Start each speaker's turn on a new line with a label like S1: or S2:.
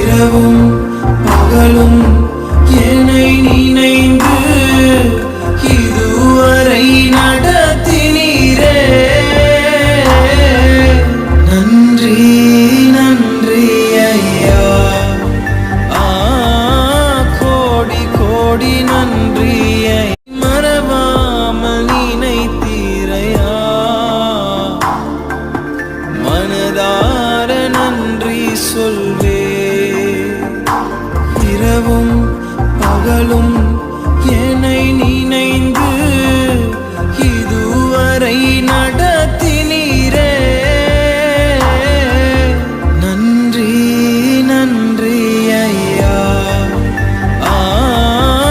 S1: இரவும் பகலும் என்னை நினைந்து இதுவரை நடத்தினீரே. நன்றி நன்றி ஐயா, கோடி கோடி